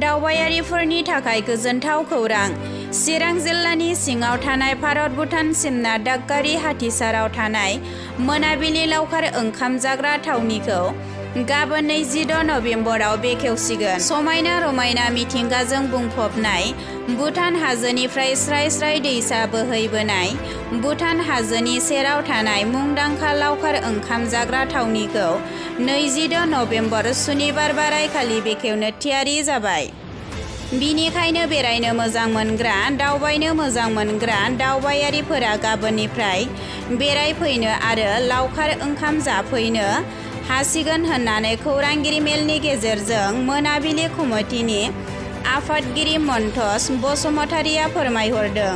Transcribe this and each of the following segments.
दावबायारिफोरनि थाखाय गोजोनथाव खौरां। चिरां जिल्लानि सिङाव थानाय भारत-भुटान सिमना दागगारि हाथिसाराव थानाय मोनाबिलि लावखार ओंखाम जाग्रा थावनिखौ गाबोन 26 नबेम्बराव बेखेवसिगोन। समायना रमायना मिथिंगाजों बुंफबनाय, भुटान हाजोनिफ्राय स्राय स्राय दैसा बोहैबोनाय, भुटान हाजोनि सेराव थानाय मुंदांखा लावखार ओंखाम जाग्रा थावनिखौ 26 नबेम्बर सुनिबार बारायखालि बेखेवनो थियारि जाबाय। बिनिखायनो बेरायनो मोजां मोनग्रा, दावबायनो मोजां मोनग्रा दावबायारिफोरा गाबोननिफ्राय बेरायफैनो आरो लावखार ओंखाम जाफैनो हासिगोन होननानै खौरांगिरि मेलनि गेजेरजों मोनाबिलि कमिटिनि आफादगिरि मन्टस बसुमतारिया फोरमायहरदों।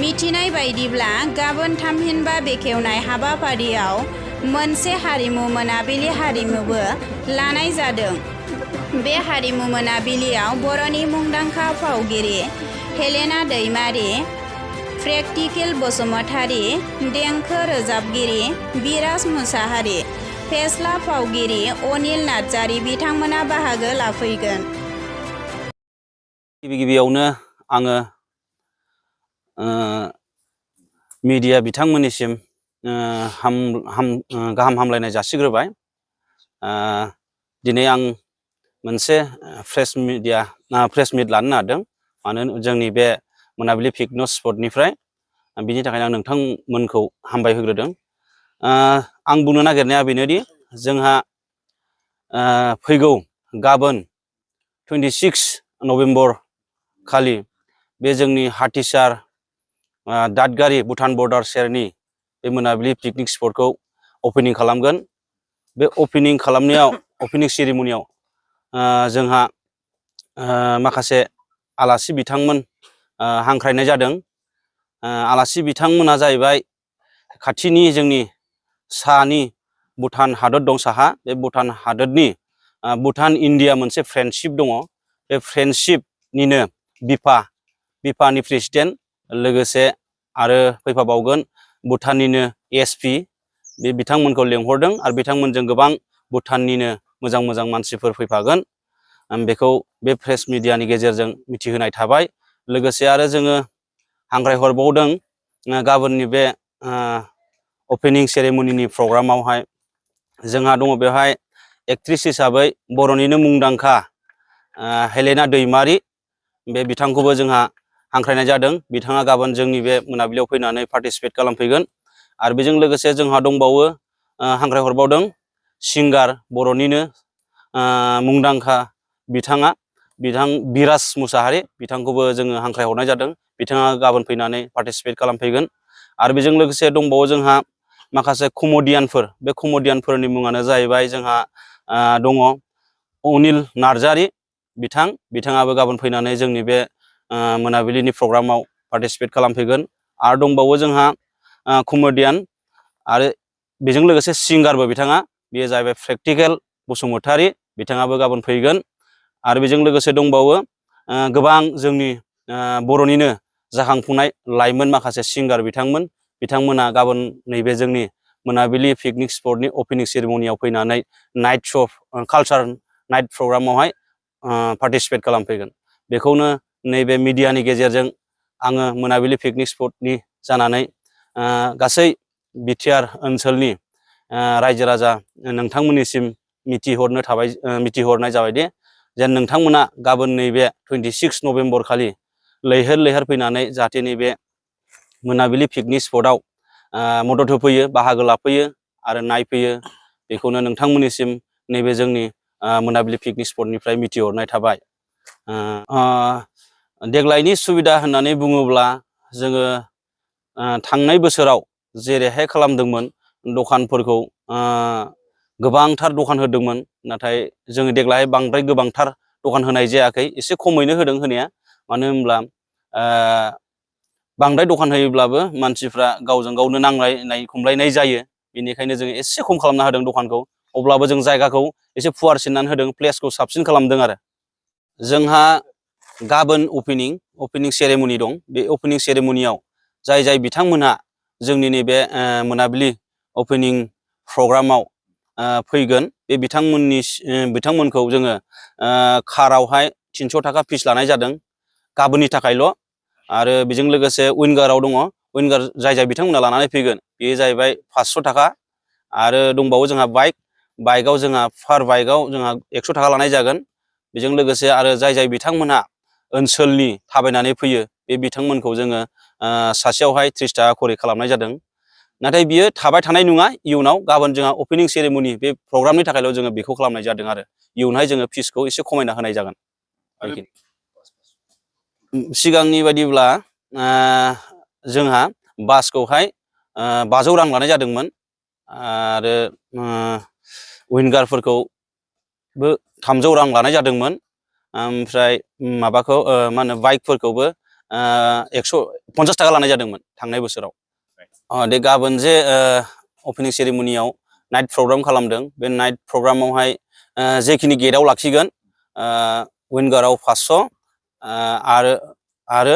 मिथिनाय बायदिब्ला गाबोन थामहिनबा बेखेवनाय हाबाफारियाव मोनसे हारिमु मोनाबिलि हारिमुबो लानाय जादों। बे हारिमु मोनाबिलियाव बर'नि मुंदांखा फावगिरि हेलेना दैमारि, प्रेक्टिकेल बसुमतारि, देंखो रोजाबगिरि बिराज मुसाहारि, फेस्ला फावगिरि अनिल नार्जारि बिथांमोना बाहागो लाफैगोन। गिबियावनो आङो मिडिया बिथांमोननिसिम गाहाम हामलायनाय जासिग्रोबाय। दिनै आं मोनसे प्रेस मिट लानो नागिरदों, मानो जोंनि बे मोनाबिलि पिकनिक स्पटनिफ्राय। बिनि थाखायनो आं नोंथांमोनखौ हामबाय होग्रोदों। आं बुंनो नागिरनाया बेनोदि जोंहा फैगौ गाबोन 26 नबेम्बर खालि बे जोंनि हाथिसार दादगारि भुटान बर्डार सेरनि बे मोनाबिलि पिकनिक स्पटखौ अपेनिं खालामगोन। बे अपेनिं सेरेमनियाव जोंहा माखासे आलासि बिथांमोन हांख्रायनाय जादों। आलासि बिथांमोना जाहैबाय खाथिनि जोंनि सानि भुटान हादर दं साहा, बे भुटान हादरनि भुटान इन्डिया मोनसे फ्रेन्डशिप दङ। बे फ्रेन्डशिपनिनो बिफानि प्रेसिडेन्ट, लोगोसे आरो फैफाबावगोन भुटाननिनो एसपि, बे बिथांमोनखौ लेंहरदों आरो बिथांमोनजों गोबां भुटाननिनो मोजां मोजां मानसिफोर फैफागोन। बेखौ बे प्रेस मिडियानि गेजेरजों मिथिहोनाय थाबाय। लोगोसे आरो जोङो हांख्रायहरबावदों गाबोननि बे अपेनिं सेरेमनिनि प्रग्रामावहाय जोंहा दङ बेवहाय एक्ट्रिस हिसाबै बर'निनो मुंदांखा हेलेना दैमारि, बे बिथांखौबो जोंहा हांख्रायनाय जादों। बिथाङा गाबोन जोंनि बे मोनाबिलियाव फैनानै पार्टिसिपेट खालामफैगोन। आरो बेजों लोगोसे जोंहा दंबावो हांख्रायहरबावदों सिंगार, बर'निनो मुंदांखा बिथां बिराज मुसाहारि, बिथांखौबो जोङो हांख्रायहरनाय जादों। बिथाङा गाबोन फैनानै पार्टिसिपेट खालामफैगोन। आरो बेजों लोगोसे दंबावो जोंहा माखासे कमेडियानफोर। बे कमेडियानफोरनि मुङानो जाहैबाय जोंहा दङ अनिल नार्जारि, बिथाङाबो गाबोन फैनानै जोंनि बे मोनाबिलिनि प्रग्रामाव पार्टिसिपेट खालामफैगोन। आरो दंबावो जोंहा कमेडियान आरो बेजों लोगोसे सिंगारबो बिथाङा, बेयो जाहैबाय प्रेक्टिकेल बसुमतारि, बिथाङाबो गाबोन फैगोन। आरो बेजों लोगोसे दंबावो गोबां जोंनि बर'निनो जाखांफुनाय लाइमोन माखासे सिंगार बिथांमोना गाबोन नैबे जोंनि मोनाबिलि पिकनिक स्पटनि अपेनिं सेरेमनियाव फैनानै नाइट श' कालचार नाइट प्रग्रामावहाय पार्टिसिपेट खालामफैगोन। बेखौनो नैबे मिडियानि गेजेरजों आङो मोनाबिलि पिकनिक स्पटनि जानानै गासै बिटिआर ओनसोलनि रायजो राजा नोंथांमोननिसिम मिथिहरनाय जाबाय दे जेन नोंथांमोना गाबोन नैबे 26 नबेम्बर खालि लैहोर लैहोर फैनानै जाहाथे नैबे मोनाबिलि पिकनिक स्पटआव मदद होफैयो, बाहागो लाफैयो आरो नायफैयो, बेखौनो नोंथांमोननिसिम नैबे जोंनि मोनाबिलि पिकनिक स्पटनिफ्राय मिथिहरनाय थाबाय। देग्लायनि सुबिदा होननानै बुङोब्ला जोङो थांनाय बोसोराव जेरैहाय खालामदोंमोन, दखानफोरखौ गोबांथार दखान होदोंमोन, नाथाय जोङो देग्लाय बांद्राय गोबांथार दखान होनाय जायाखै, एसे खमैनो होदों होनाया। मानो होनब्ला बांद्राय दखान होयोब्लाबो मानसिफ्रा गावजों गावनो नांलायनाय खमलायनाय जायो, बेनिखायनो जों एसे खम खालामना होदों दखानखौ। अब्लाबो जों जायगाखौ एसे फुवारसिननानै होदों, प्लेसखौ साबसिन खालामदों। आरो जोंहा गाबोन अपेनिं सेरेमनि दं। बे अपेनिं सेरेमनियाव जाय बिथांमोनहा जोंनि नैबे मोनाबिलि अपेनिं प्रग्रामाव फैगोन बे बिथांमोनखौ जोङो कारावहाय 300 थाखा फिस लानाय जादों गाबोननि थाखायल' आरो बेजों लोगोसे उइंगाराव दङ उइंगार जाय बिथांमोना लानानै फैगोन बेयो जाहैबाय 500 थाखा आरो दंबावो जोंहा बाइकआव जोंहा पार बाइकआव जोंहा 100 थाखा लानाय जागोन बेजों लोगोसे आरो जाय बिथांमोनहा ओनसोलनि थाबायनानै फैयो बे बिथांमोनखौ जोङो सासेयावहाय 30 थाखा खरि खालामनाय जादों नाथाय बियो थाबाय थानाय नङा इयुनाव गाबोन जोंहा अपेनिं सेरेमनि बे प्रग्रामनि थाखायल' जोङो बेखौ खालामनाय जादों आरो इयुनावहाय जोङो फिसखौ एसे खमायना होनाय जागोन सिगांनि बायदिब्ला जोंहा बासखौहाय 500 रां लानाय जादोंमोन आरो उइंगारफोरखौबो 300 रां लानाय जादोंमोन ओमफ्राय माबाखौ मा होनो बाइकफोरखौबो 150 थाखा लानाय जादोंमोन थांनाय बोसोराव दे गाबोन जे अपेनिं सेरेमनियाव नाइट प्रग्राम खालामदों बे नाइट प्रग्रामावहाय जेखिनि गेटआव लाखिगोन उइंगाराव 500 आरो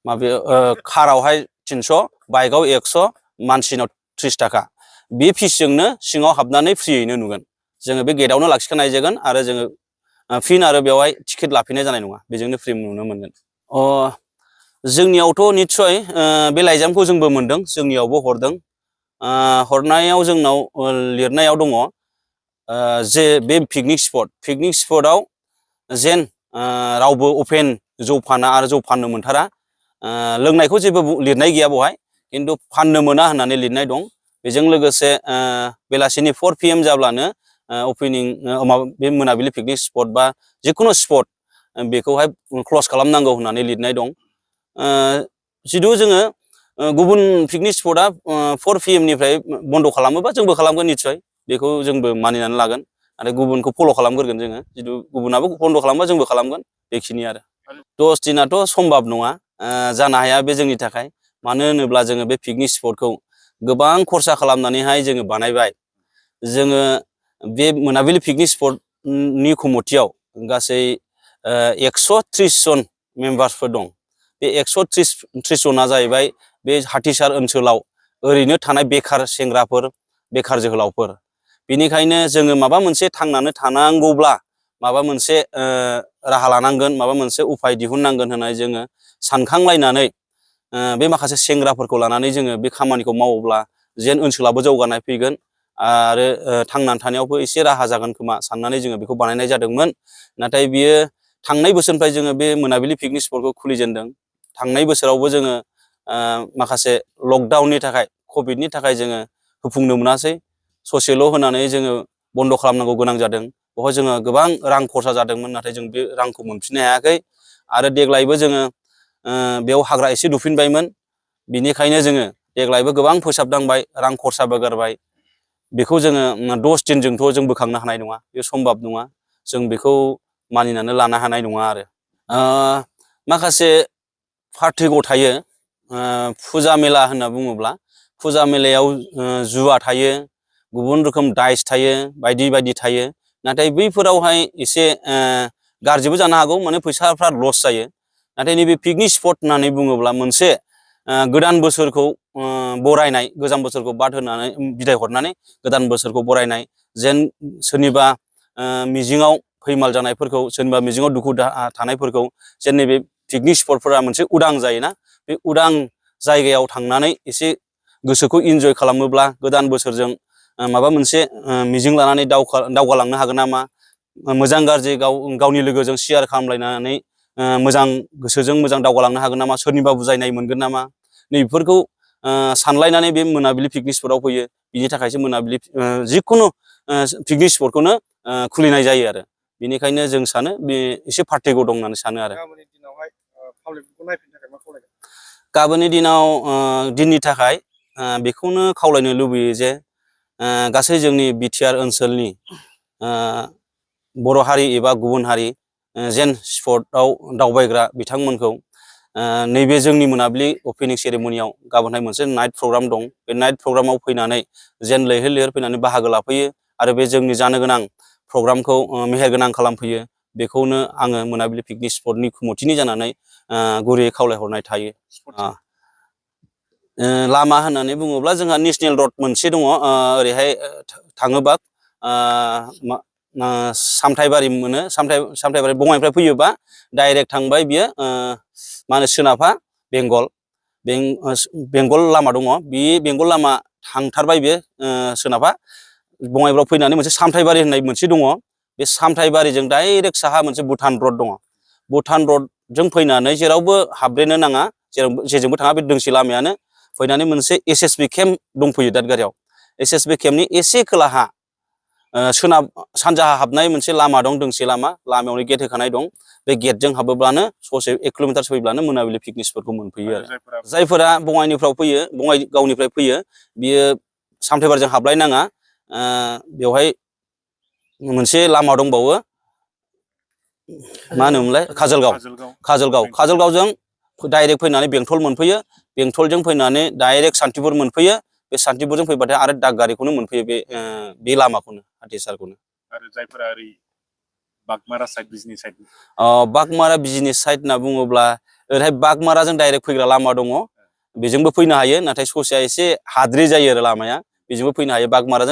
माबायाव कारावहाय 300 बाइकआव 100 मानसिनाव 30 थाखा बे फिसजोंनो सिङाव हाबनानै फ्रियैनो नुगोन जोङो बे गेटआवनो लाखिखानाय जागोन आरो जोङो फिन आरो बेवहाय टिकेट लाफिननाय जानाय नङा बेजोंनो फ्रि नुनो मोनगोन जोंनियावथ' निस्सय बे लाइजामखौ जोंबो मोनदों जोंनियावबो हरदों हरनायाव जोंनाव लिरनायाव दङ जे बे पिकनिक स्पटआव जेन रावबो अपेन जौ फाना आरो जौ फाननो मोनथारा लोंनायखौ जेबो लिरनाय गैया बेवहाय खिन्थु फाननो मोना होननानै लिरनाय दं बेजों लोगोसे बेलासिनि 4 PM जाब्लानो अपेनिं बे मोनाबिलि पिकनिक स्पट बा जिखुनु स्पट बेखौहाय क्लस खालामनांगौ होननानै लिरनाय दं जिथु जोङो गुबुन पिकनिक स्पटआ 4 PM निफ्राय बन्द खालामोबा जोंबो खालामगोन निस्सय बेखौ जोंबो मानिनानै लागोन आरो गुबुनखौ फल' खालामग्रोगोन जोङो जिथु गुबुनाबो बन्द खालामबा जोंबो खालामगोन बेखिनि आरो 10 दिनाथ' सम्भब नङा जानो हाया बे जोंनि थाखाय मानो होनोब्ला जोङो बे पिकनिक स्पटखौ गोबां खरसा खालामनानैहाय जोङो बानायबाय जोङो बे मोनाबिलि पिकनिक स्पटनि कमिटियाव गासै 130 जन मेम्बार्सफोर दं बे 130 जना जाहैबाय बे हाथिसार ओनसोलाव ओरैनो थानाय बेखार सेंग्राफोर बेखार जोहोलावफोर बेनिखायनो जोङो माबा मोनसे थांनानै थानांगौब्ला माबा मोनसे राहा लानांगोन माबा मोनसे उफाय दिहुननांगोन होननानै जोङो सानखांलायनानै बे माखासे सेंग्राफोरखौ लानानै जोङो बे खामानिखौ मावोब्ला जेन ओनसोलाबो जौगानाय फैगोन आरो थांनानै थानायावबो एसे राहा जागोन खोमा साननानै जोङो बेखौ बानायनाय जादोंमोन नाथाय बियो थांनाय बोसोरनिफ्राय जोङो बे मोनाबिलि पिकनिक स्पटखौ खुलिजेनदों थांनाय बोसोरावबो जोङो माखासे लकडाउननि थाखाय कभिडनि थाखाय जोङो होफुंनो मोनासै ससेल' होनानै जोङो बन्द खालामनांगौ गोनां जादों बेवहाय जोङो गोबां रां खरसा जादोंमोन नाथाय जों बे रांखौ मोनफिननो हायाखै आरो देग्लायबो जोङो बेयाव हाग्रा एसे दुफिनबायमोन बिनिखायनो जोङो देग्लायबो गोबां फोसाबनांबाय रां खरसाबो गारबाय बेखौ जोङो 10 दिनजोंथ' जों बोखांनो हानाय नङा बे सम्भब नङा जों बेखौ मानिनानै लानो हानाय नङा आरो माखासे पार्टिगौ थायो फुजा मेला होनना बुङोब्ला फुजा मेलायाव जुवा थायो गुबुन रोखोम दाइस थायो बायदि बायदि थायो नाथाय बैफोरावहाय एसे गाज्रिबो जानो हागौ माने फैसाफ्रा लस जायो नाथाय नैबे पिकनिक स्पट होननानै बुङोब्ला मोनसे गोदान बोसोरखौ बरायनाय गोजाम बोसोरखौ बाद होनानै बिदाय हरनानै गोदान बोसोरखौ बरायनाय जेन सोरनिबा मिजिङाव फैमाल जानायफोरखौ सोरनिबा मिजिङाव दुखु थानायफोरखौ जेन नैबे पिकनिक स्पटफोरा मोनसे उदां जायोना बे उदां जायगायाव थांनानै एसे गोसोखौ इन्जय खालामोब्ला गोदान बोसोरजों माबा मोनसे मिजिं लानानै दावगालांनो हागोन नामा मोजां गाज्रि गावनि लोगोजों शेयार खालामलायनानै मोजां गोसोजों मोजां दावगालांनो हागोन नामा सोरनिबा बुजायनाय मोनगोन नामा नैफोरखौ सानलायनानै बे मोनाबिलि पिकनिक स्पटआव फैयो बिनि थाखायसो मोनाबिलि जिखुनु पिकनिक स्पटखौनो खुलिनाय जायो आरो बेनिखायनो जों सानो बे एसे पार्टिगौ दं होननानै सानो आरो गाबोननि दिनाव दिननि थाखाय बेखौनो खावलायनो लुबैयो जे गासै जोंनि बिटिआर ओनसोलनि बर' हारि एबा गुबुन हारि जेन स्पटआव दावबायग्रा बिथांमोनखौ नैबे जोंनि मोनाबिलि अपेनिं सेरेमनियाव गाबोनहाय मोनसे नाइट प्रग्राम दं बे नाइट प्रग्रामाव फैनानै जेन लैहोर लैहोर फैनानै बाहागो लाफैयो आरो बे जोंनि जानो गोनां प्रग्रामखौ मेहेरगोनां खालामफैयो बेखौनो आङो मोनाबिलि पिकनिक स्पटनि कमिटिनि जानानै गुरैयै खावलायहरनाय थायो लामा होननानै बुङोब्ला जोंहा नेशनेल रड मोनसे दङ ओरैहाय थाङोबा सामथायबारि मोनो सामथायबारि बङाइनिफ्राय फैयोबा डाइरेक्ट थांबाय बियो मा होनो सोनाबहा बेंगल लामा दङ बे बेंगल लामा थांथारबाय बियो सोनाबहा बङाइफ्राव फैनानै मोनसे सामथायबारि होननाय मोनसे दङ बे सामथायबारिजों डाइरेक्ट साहा मोनसे भुटान रड दङ भुटान रडजों फैनानै जेरावबो हाबद्रेनो नाङा जेजोंबो थाङा बे दोंसे लामायानो फैनानै मोनसे SSB केम्प दंफैयो दादगारियाव SSB केम्पनि एसे खोलाहा सोनाब सानजाहा हाबनाय मोनसे लामा दं दोंसे लामायावनो गेट होखानाय दं बे गेटजों हाबोब्लानो ससे 1 किल'मिटारसो फैब्लानो मोनाबिलि पिकनिक स्पटखौ मोनफैयो आरो जायफोरा बङाइनिफ्राय फैयो बङाइ गावनिफ्राय फैयो बियो सामथायबारिजों हाबलायनाङा बेवहाय मोनसे लामा दंबावो मा होनोमोनलाय काजलगावजों डाइरेक्ट फैनानै बेंटल मोनफैयो बेंटलजों फैनानै डाइरेक्ट सान्तिपुर मोनफैयो बे सान्तिपुरजों फैबाथाय आरो दादगारिखौनो मोनफैयो बे लामाखौनो हाथीसारखौनो आरो जायफोरा ओरै बागमारा साइड बिजनि साइड बागमारा बिजनि साइड होनना बुङोब्ला ओरैहाय बागमाराजों डाइरेक्ट फैग्रा लामा दङ बेजोंबो फैनो हायो नाथाय ससेया एसे हाद्रि जायो आरो लामाया बेजोंबो फैनो हायो बागमाराजों